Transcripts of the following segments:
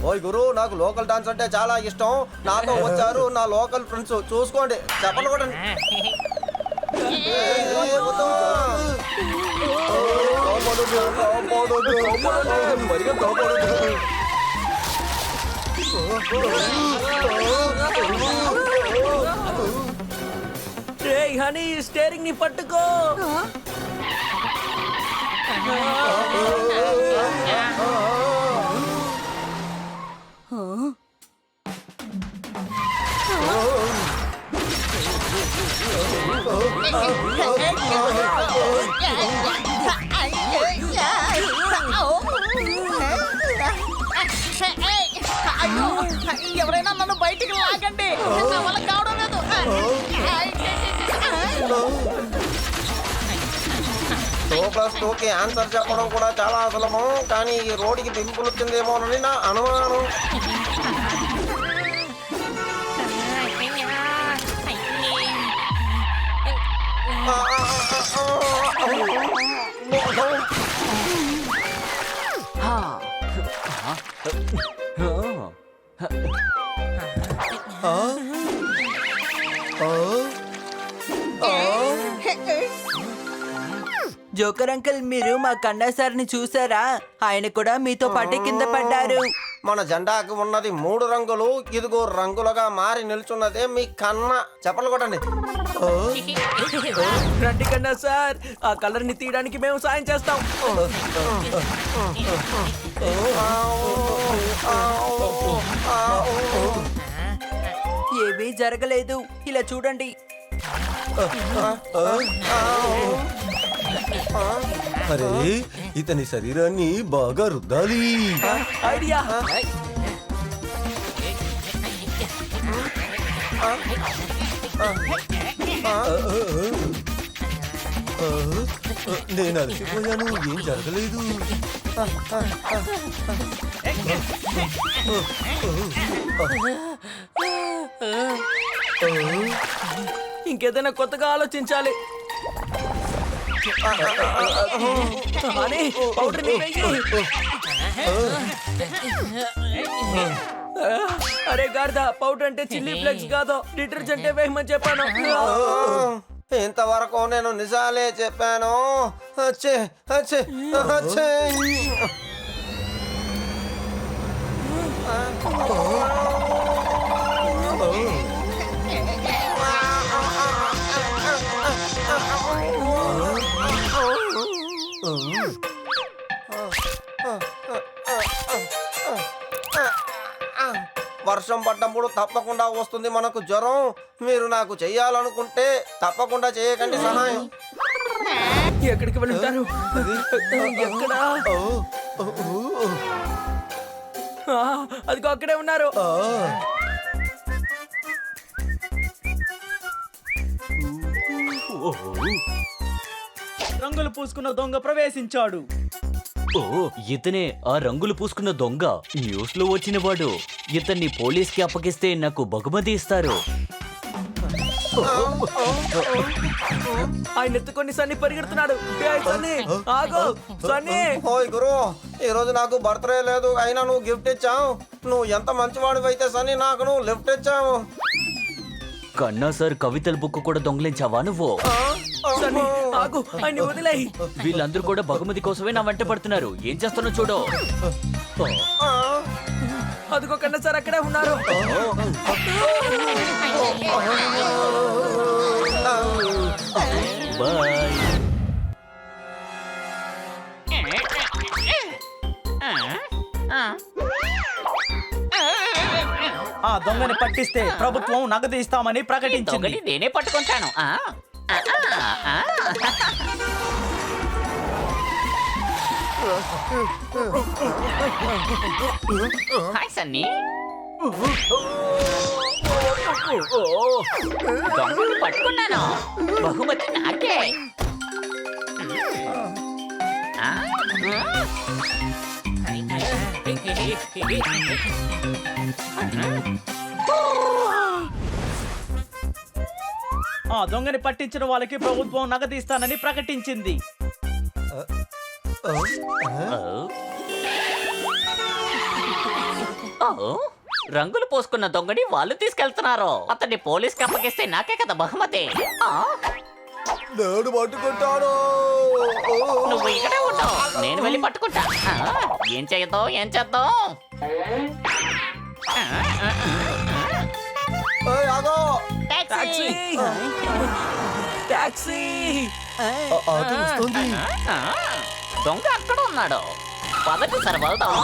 ఓయ్ గురు, నాకు local dance అంటే చాలా ఇష్టం. నాతో వచ్చారు నా లోకల్ ఫ్రెండ్స్. చూసుకోండి, చెప్పండి కూడా. హనీ, స్టీరింగ్ ని పట్టుకో. ఎవరైనా నన్ను బయటికి లాగండి, నా వల్ల కావడం లేదు. టూ ప్లస్ టూకి ఆన్సర్ చెప్పడం కూడా చాలా సులభం, కానీ ఈ రోడ్డుకి పింపుల్ వచ్చిందేమోనని నా అనుమానం. జోకర్ అంకుల్, మీరు మా కన్నా సార్ని చూసారా? ఆయన కూడా మీతో పాటే కింద పడ్డారు. మన జెండాకి ఉన్నది 3 రంగులు, ఇదిగో రంగులుగా మారి నిల్చున్నదే మీ కన్న. చెప్పలు కొట్టండి. రండి కన్నా సార్, ఆ కలర్ ని తీయడానికి మేము సాయం చేస్తాం. ఏమీ జరగలేదు, ఇలా చూడండి. అరే, ఇతని శరీరాన్ని బాగా రుద్దాలి. ఐడియా. నేను అలసిపోయాను, ఏం జరగలేదు. ఇంకేదైనా కొత్తగా ఆలోచించాలి. అరే గార్దా, పౌడర్ అంటే చిల్లీ ఫ్లేక్స్ కాదు, డిటర్జెంట్ వేయమని చెప్పాను. ఇంతవరకు నేను నిజాలే చెప్పాను. అచ్చే అచ్చే అచ్చే. వర్షం పడ్డప్పుడు తప్పకుండా వస్తుంది మనకు జ్వరం. మీరు నాకు చెయ్యాలనుకుంటే తప్పకుండా చేయకండి సహాయం. ఎక్కడికి వెళ్తారు? ఎక్కడా? అదిగో అక్కడే ఉన్నారు. రంగులు పూసుకున్న దొంగ ప్రవేశించాడు. ఓ, ఇతనే ఆ రంగులు పూసుకున్న దొంగ. న్యూస్ లో వచ్చిన వాడు. ఇతన్ని పోలీస్కి అప్పగిస్తే నాకు బహుమతి ఇస్తారు. ఆయన ఎత్తుకొని సన్నీ పరిగెడుతున్నాడు. సన్నీ ఆగో, సన్నీ. ఓయ్ గురు, ఈ రోజు నాకు బర్త్డే లేదు, అయినా నువ్వు గిఫ్ట్ ఇచ్చావు. నువ్వు ఎంత మంచివాడివి అయితే సన్నీ, నాకు నువ్వు లిఫ్ట్ ఇచ్చావు. కన్నా సార్ కవితల బుక్ కూడా దొంగలించావా నువ్వు? సన్నీ ఆగు, ఆయన వదిలేయ్. వీళ్ళందరూ కూడా బహుమతి కోసమే నా వెంట పడుతున్నారు. ఏం చేస్తానో చూడు. అదిగో కన్నా సార్ అక్కడే ఉన్నారు. బాయ్. ఆ దొంగని పట్టిస్తే ప్రభుత్వం నగదు ఇస్తామని ప్రకటించింది. నేనే పట్టుకుంటాను. హాయ్ సన్నీ. దొంగను పట్టుకున్నాను, బహుమతి నాకే. ఆ దొంగని పట్టించిన వాళ్ళకి ప్రభుత్వం నగదు ఇస్తానని ప్రకటించింది. రంగులు పోసుకున్న దొంగని వాళ్ళు తీసుకెళ్తున్నారు. అతన్ని పోలీస్కి అప్పగిస్తే నాకే కదా బహుమతి. ఆ, నేను పట్టుకుంటాను. నువ్వు ఇక్కడే ఉంటావు, నేను వెళ్ళి పట్టుకుంటా. ఏం చేద్దాం ఏం చేద్దాం? ఏయ్, ఆగో. టాక్సీ టాక్సీ ఆటో వస్తుంది. దొంగ అక్కడ ఉన్నాడు. పదటి సార్ వెళ్దాం.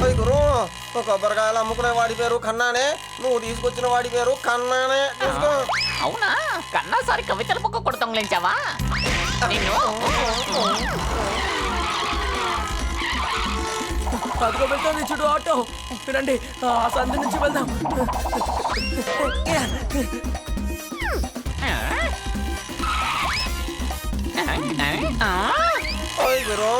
ఏయ్ గురు, కొబ్బరికాయలు అమ్ముకునే వాడి పేరు కన్నానే, నువ్వు తీసుకొచ్చిన వాడి పేరు కన్నానే. చూసుకో. అవునా, కన్నా సారి కవితల బుక్క కూడా దొంగలించావా? నిన్ను అదిగో వెళ్తుంది చూడు ఆటో. రండి ఆ సందు నుంచి వెళ్దాం. ఏయ్ గురు.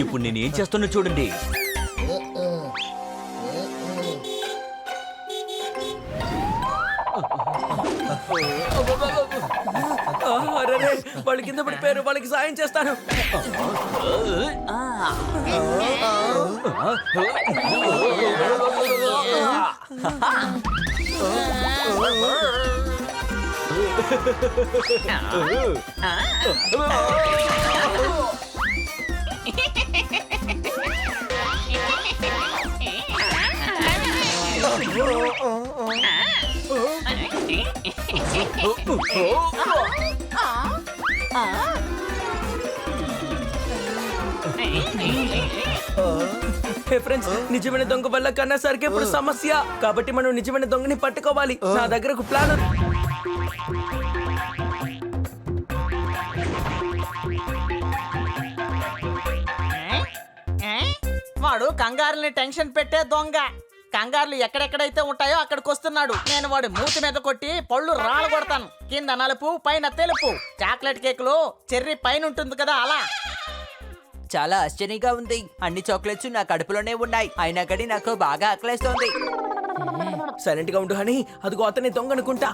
ఇప్పుడు నేనేం చేస్తున్నా చూడండి. అరే వాళ్ళు కింద పడిపోయారు, వాళ్ళకి సాయం చేస్తాను. హే ఫ్రెండ్స్, నిజమైన దొంగ వల్ల కన్నా సరికి ఇప్పుడు సమస్య. కాబట్టి మనం నిజమైన దొంగని పట్టుకోవాలి. నా దగ్గర ఒక ప్లాన్ ఉంది. వాడు కంగారుని టెన్షన్ పెట్టే దొంగ. కంగారులు ఎక్కడెక్కడైతే ఉంటాయో అక్కడికి వస్తున్నాడు. నేను వాడి మూతి మీద కొట్టి పళ్ళు రాళ్ళు కొడతాను. కింద నలుపు పైన తెలుపు. చాక్లెట్ కేకులో చెర్రీ పైన ఉంటుంది కదా, అలా. చాలా ఆశ్చర్యంగా ఉంది. అన్ని చాక్లెట్స్ నా కడుపులోనే ఉన్నాయి, అయినా కానీ నాకు బాగా ఆకలేస్తోంది. సైలెంట్ గా ఉండు హనీ. అదిగో అతని దొంగ అనుకుంటా.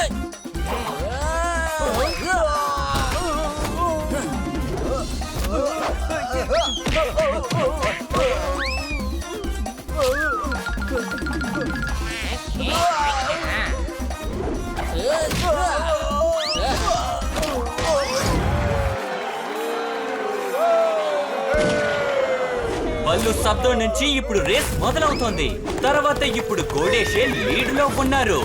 ఏయ్! బల్లు శబ్దం నుంచి ఇప్పుడు రేస్ మొదలవుతోంది. తర్వాత ఇప్పుడు గోడేషే లీడ్ లో ఉన్నారు.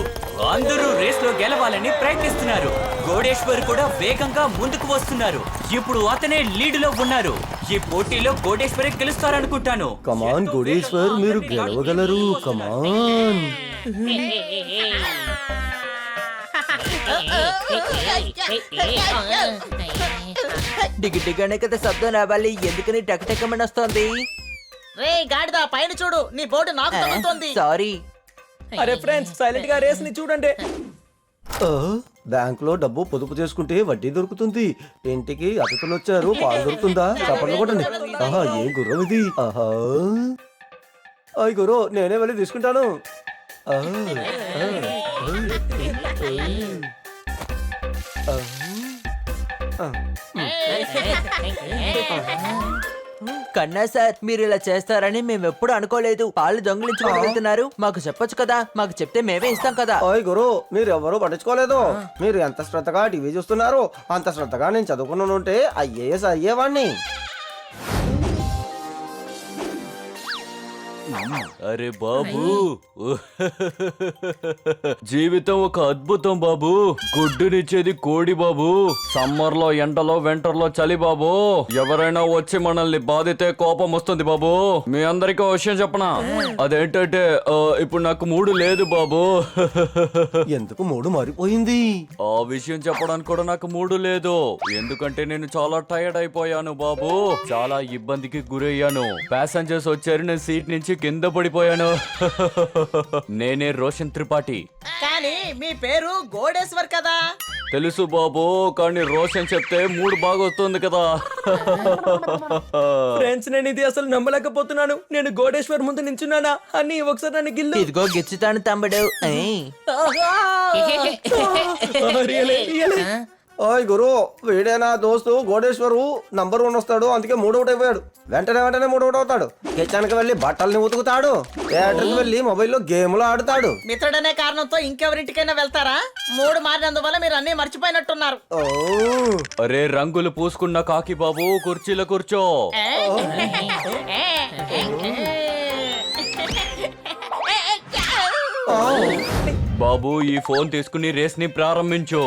అందరూ రేస్ లో గెలవాలని ప్రయత్నిస్తున్నారు. గోడేశ్వర్ కూడా వేగంగా ముందుకు వస్తున్నారు. ఇప్పుడు అతనే లీడ్ లో ఉన్నారు. ఈ పోటీలో గోడేశ్వరే గెలుస్తారనుకుంటాను. కమాన్ గోడేశ్వర్, మీరు గెలవగలరు. కమాన్. డిగ్గిగానే కదా శబ్దం రావాలి, ఎందుకని టకటకమని వస్తోంది? రే గాడిద, పైన చూడు, నీ బోర్డు నాకు తగులుతోంది. సారీ. అరే ఫ్రెండ్స్, సైలెంట్ గా రేస్ ని చూడండి. బ్యాంక్ లో డబ్బు పొదుపు చేసుకుంటే వడ్డీ దొరుకుతుంది. ఇంటికి అతిథులు వచ్చారు, పాలు దొరుకుతుందా? చప్పట్లు కొట్టండి. ఆహా, ఏ గుర్రం ఇది? ఆహా, అయ్యి గురు, నేనే వెళ్ళి తీసుకుంటాను. కన్నా సార్, మీరు ఇలా చేస్తారని మేము ఎప్పుడు అనుకోలేదు. పాలు దొంగిలించుకొని వెళ్తున్నారు, మాకు చెప్పొచ్చు కదా. మాకు చెప్తే మేమే ఇస్తాం కదా. ఓయ్ గురు, మీరు ఎవరు పట్టించుకోలేదు. మీరు ఎంత శ్రద్ధగా టీవీ చూస్తున్నారు, అంత శ్రద్ధగా నేను చదువుకుని ఉంటే IAS అయ్యేవాడిని. అరే బాబు, జీవితం ఒక అద్భుతం బాబు. గుడ్డునిచ్చేది కోడి బాబు. సమ్మర్ లో ఎండలో వింటర్ లో చలి బాబు. ఎవరైనా వచ్చి మనల్ని బాధితే కోపం వస్తుంది బాబు. మీ అందరికీ ఒక విషయం చెప్పనా? అదేంటంటే ఇప్పుడు నాకు మూడు లేదు బాబు. ఎందుకు మూడు మారిపోయింది? ఆ విషయం చెప్పడానికి కూడా నాకు మూడు లేదు. ఎందుకంటే నేను చాలా టైర్డ్ అయిపోయాను బాబు. చాలా ఇబ్బందికి గురయ్యాను. ప్యాసింజర్స్ వచ్చారు, నేను సీట్ నుంచి కింద పడిపోయాను. నేనే రోషన్ త్రిపాఠి. కానీ మీ పేరు గోడేశ్వర్ కదా. తెలుసు బాబు, కానీ రోషన్ చెప్తే మూడు బాగా వస్తుంది కదా. ఫ్రెండ్స్, నేను ఇది అసలు నమ్మలేకపోతున్నాను. నేను గోడేశ్వర్ ముందు నించున్నానా అని ఒకసారి నన్ను గిల్లు. ఇదిగో గిచ్చుతాను తమ్ముడు. ఏయ్. రియలే, రియలే. ఓయ్ గురు, వీడే నా దోస్తు గోడేశ్వరు. నంబర్ 1 వస్తాడు, అందుకే 3 అవుట్ అయిపోయాడు. వెంటనే 3 అవుట్ అవుతాడు. కిచెన్కి వెళ్ళి బట్టల్ని ఉతుకుతాడు. థియేటర్కి వెళ్ళి మొబైల్లో గేమ్లు ఆడుతాడు. మిత్రుడనే కారణంతో ఇంకెవరింటికైనా వెళ్తారా? 3 మారినందువల్ల మీరు అన్ని మర్చిపోయినట్టున్నారు. ఓ, అరే రంగులు పూసుకున్న కాకి బాబు, కుర్చీలో కూర్చో. బాబు, ఈ ఫోన్ తీసుకుని రేస్ ని ప్రారంభించు.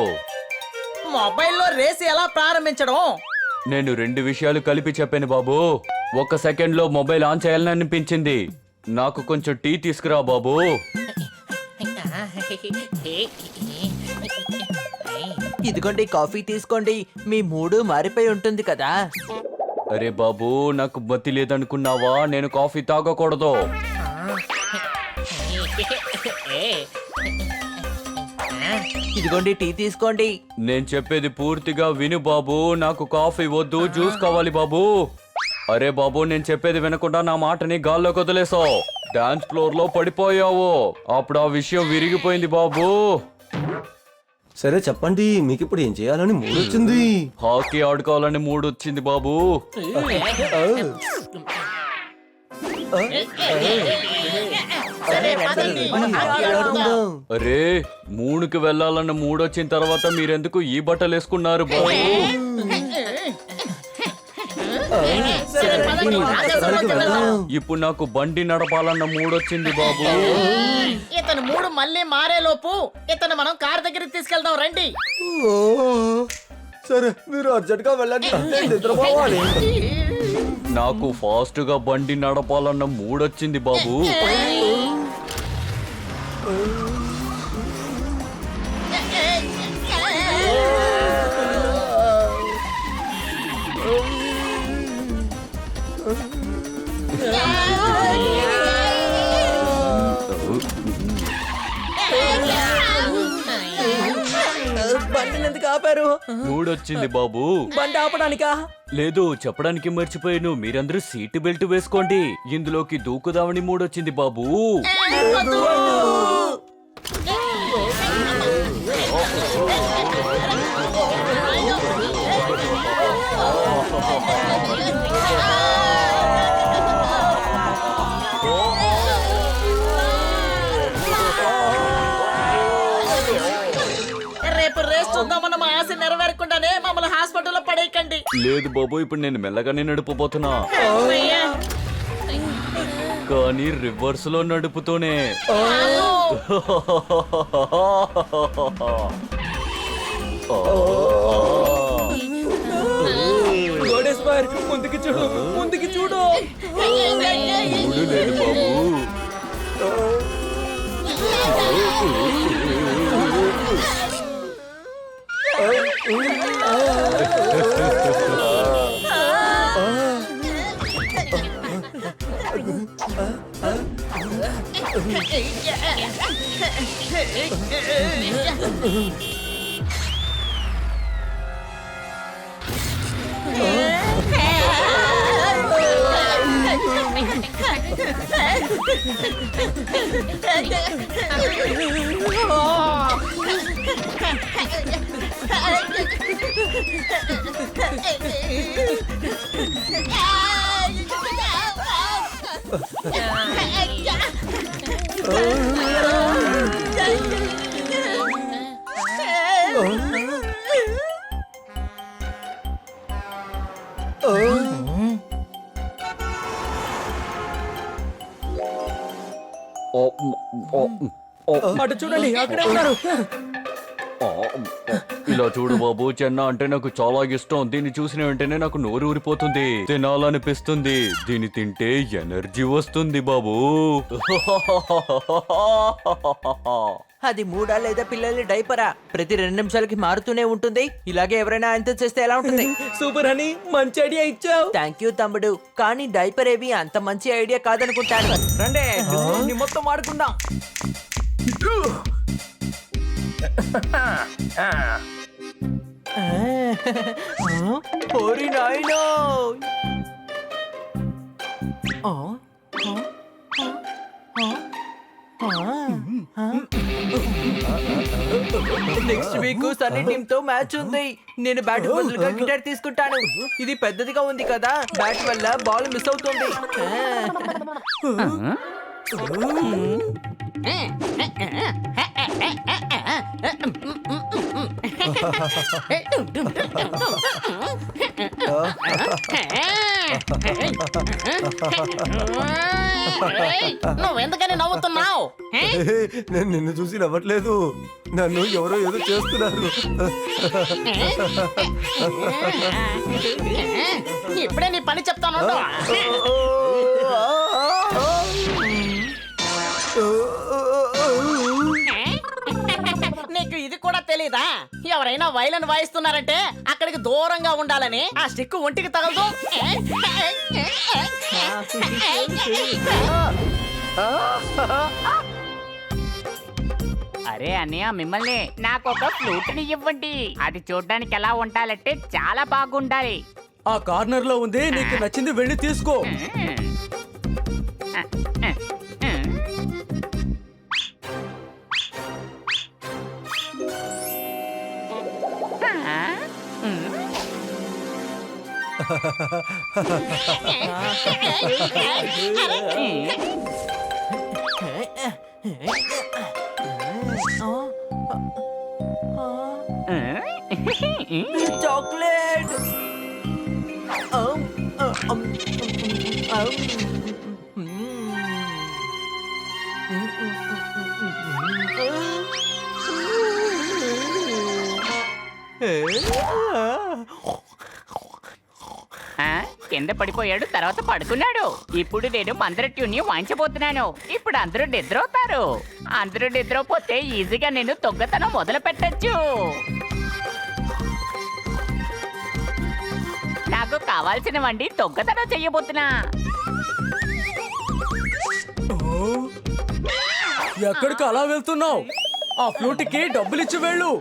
మొబైల్లో రేస్ ఎలా ప్రారంభించడం? నేను 2 విషయాలు కలిపి చెప్పాను బాబు. 1 సెకండ్ లో మొబైల్ ఆన్ చేయాలని అనిపించింది. నాకు కొంచెం టీ తీసుకురా బాబు. ఇదిగోండి కాఫీ తీసుకోండి. మీ మూడు మారిపోయి ఉంటుంది కదా. అరే బాబు, నాకు బత్తి లేదనుకున్నావా? నేను కాఫీ తాగకూడదు. ఇదిగోండి టీ తీసుకోండి. నేను చెప్పేది పూర్తిగా విను బాబు. నాకు కాఫీ వద్దు, జ్యూస్ కావాలి బాబు. అరే బాబు, నేను చెప్పేది వినకుండా నా మాటని గాల్లోకి వదిలేసావు. డాన్స్ ఫ్లోర్ లో పడిపోయావు. అప్పుడు ఆ విషయం విరిగిపోయింది బాబు. సరే చెప్పండి, మీకు ఇప్పుడు ఏం చేయాలని మూడు వచ్చింది? హాకీ ఆడుకోవాలని మూడు వచ్చింది బాబు. సరే, పదండి. అరే, 3కి వెళ్ళాలన్న మూడు వచ్చిన తర్వాత మీరెందుకు ఈ బట్టలు వేసుకున్నారు బాబు? సరే, పదండి. ఆకాశంలోకి వెళ్దాం. ఇప్పుడు నాకు బండి నడపాలన్న మూడు వచ్చింది బాబు. ఇతను 3 మళ్ళీ మారేలోపు ఇతను మనం కార్ దగ్గరికి తీసుకెళ్దాం, రండి. ఓ, సరే మీరు అర్జెంట్ గా వెళ్ళండి, నేను నిద్రపోవాలి. నాకు ఫాస్ట్ గా బండి నడపాలన్న మూడు వచ్చింది బాబు. బండిని ఎందుకు ఆపారు? మూడు వచ్చింది బాబు. బండి ఆపడానికా? లేదు, చెప్పడానికి మర్చిపోయాను. మీరందరూ సీట్ బెల్ట్ వేసుకోండి. ఇందులోకి దూకుదామని మూడు వచ్చింది బాబు. రేపు రేస్ చూద్దామన్న మా ఆశ నెరవేరకుండానే మమ్మల్ని హాస్పిటల్లో పడేయకండి. లేదు బాబు, ఇప్పుడు నేను మెల్లగానే నడిపోతున్నా, కానీ రివర్స్ లో నడుపుతూనే. గోడేశ్వర్, ముందుకి చూడు, ముందుకి చూడు. మూడు లేదు బాబు. అటు చూడండి అక్కడే ఉన్నారు. ఇలా చూడు బాబు, చెన్న అంటే నాకు చాలా ఇష్టం. దీన్ని చూసిన వెంటనే నాకు నోరు ఊరిపోతుంది, తినాలనిపిస్తుంది. దీన్ని తింటే ఎనర్జీ వస్తుంది బాబు. అది మూడా లేదా పిల్లల డైపరా? ప్రతి 2 నిమిషాలకి మారుతూనే ఉంటుంది. ఇలాగే ఎవరైనా ఆయనతో చేస్తే ఎలా ఉంటుంది? సూపర్ అని మంచి ఐడియా ఇచ్చావు. థ్యాంక్ యూ తమ్ముడు, కానీ డైపర్ ఏవి అంత మంచి ఐడియా కాదనుకుంటాను. రండి దీన్ని మొత్తం వాడుకుందాం. ఓరి నాయనో! నెక్స్ట్ వీక్ సన్నీ టీమ్ తో మ్యాచ్ ఉంది. నేను బ్యాట్ బదులుగా గిటార్ తీసుకుంటాను. ఇది పెద్దదిగా ఉంది కదా, బ్యాట్ వల్ల బాల్ మిస్ అవుతుంది. నువ్వెందుకని నవ్వుతున్నావు? నేను నిన్ను చూసి నవ్వట్లేదు, నన్ను ఎవరో ఏదో చేస్తున్నారు. ఇప్పుడే నీ పని చెప్తాను. నీకు ఇది కూడా తెలీదా? ఎవరైనా వైలన్ వాయిస్తున్నారంటే అక్కడికి దూరంగా ఉండాలని. ఆ స్టిక్ ఒంటికి తగలదు. అరే అన్నయ్య, మిమ్మల్ని నాకు ఒక ఫ్లూట్ ని ఇవ్వండి. అది చూడడానికి ఎలా ఉండాలంటే చాలా బాగుండాలి. ఆ కార్నర్ లో ఉంది, నీకు నచ్చింది వెళ్ళి తీసుకో. చాక్లెట్. కింద పడిపోయాడు, తర్వాత పడుకున్నాడు. ఇప్పుడు నేను మందర ట్యూన్ వాయించబోతున్నాను. ఇప్పుడు అందరూ నిద్రవుతారు. అందరూ నిద్రపోతే ఈజీగా నేను దొంగతనం మొదలు పెట్టచ్చు. నాకు కావాల్సిన వండి దొంగతనం చెయ్యబోతున్నా. ఎక్కడికి అలా వెళ్తున్నావు? ఆ ఫ్లూట్ కి డబ్బులు ఇచ్చి వెళ్ళు.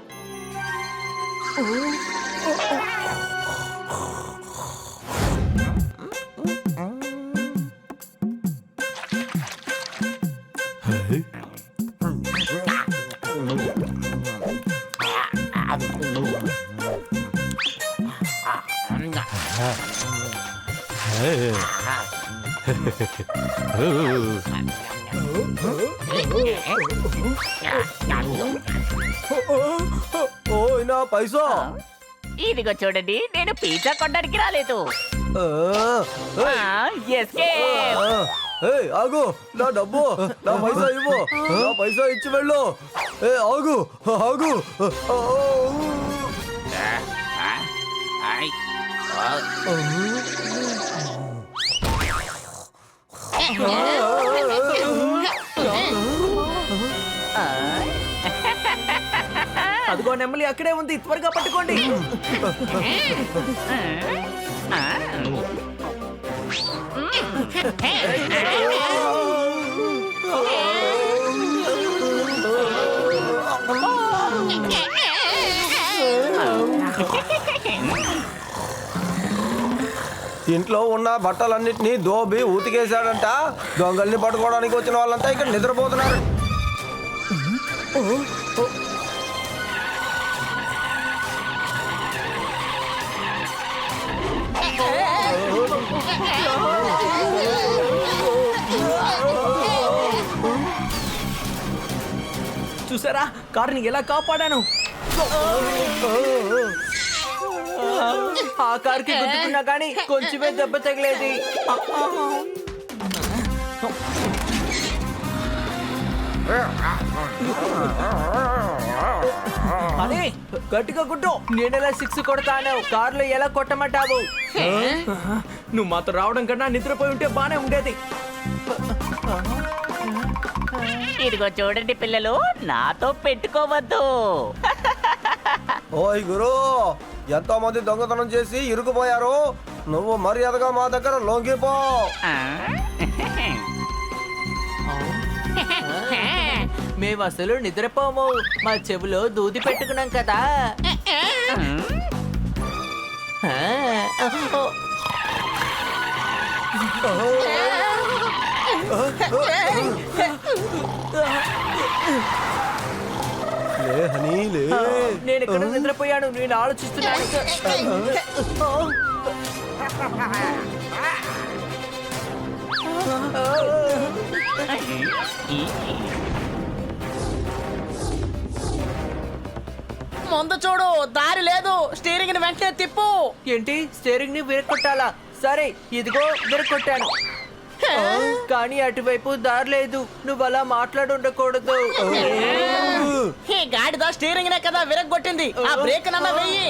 ఓ నా పైసా. ఇదిగో చూడండి, నేను పిజ్జా కొనడానికి రాలేదు. ఎస్కేప్. ఆగు, నా డబ్బు, నా పైసా ఇవ్వు. నా పైసా ఇచ్చి వెళ్ళు. ఆగు ఆగు. అదిగో నెమ్మలి అక్కడే ఉంది, త్వరగా పట్టుకోండి. ఇంట్లో ఉన్న బట్టలన్నిటినీ దోబి ఉతికేశాడంట. దొంగల్ని పట్టుకోవడానికి వచ్చిన వాళ్ళంతా ఇక్కడ నిద్రపోతున్నారు. చూసారా కారుని ఎలా కాపాడాను? ఆ కార్కి గుద్దుకున్నా కానీ కొంచెమే దెబ్బ తగిలేది. అరే గట్టిగా గుడ్డు. నేనెలా 6 కొడతాను, కార్లో ఎలా కొట్టమంటావు? నువ్వు మాతో రావడం కన్నా నిద్రపోయి ఉంటే బానే ఉండేది. ఇదిగో చూడండి పిల్లలు, నాతో పెట్టుకోవద్దు. ఓయ్ గురు, ఎంతో మంది దొంగతనం చేసి ఇరుకుపోయారు. నువ్వు మర్యాదగా మా దగ్గర లొంగిపో. ఆ? మేము అసలు నిద్రపోము, మా చెవిలో దూది పెట్టుకున్నాం కదా. లే హనీ లే. నేను ఇక్కడ నిద్రపోయాను, నేను ఆలోచిస్తున్నాను. ముందు చూడు, దారి లేదు. స్టీరింగ్ ని వెంటనే తిప్పు. ఏంటి, స్టీరింగ్ ని విరగొట్టాలా? సరే, ఇదిగో విరగొట్టాను. కానీ అటువైపు దారి లేదు. నువ్వు అలా మాట్లాడి ఉండకూడదు. ఈ గాడిద స్టీరింగ్ నే కదా విరగొట్టింది. ఆ బ్రేక్ నన్న వెయ్యి.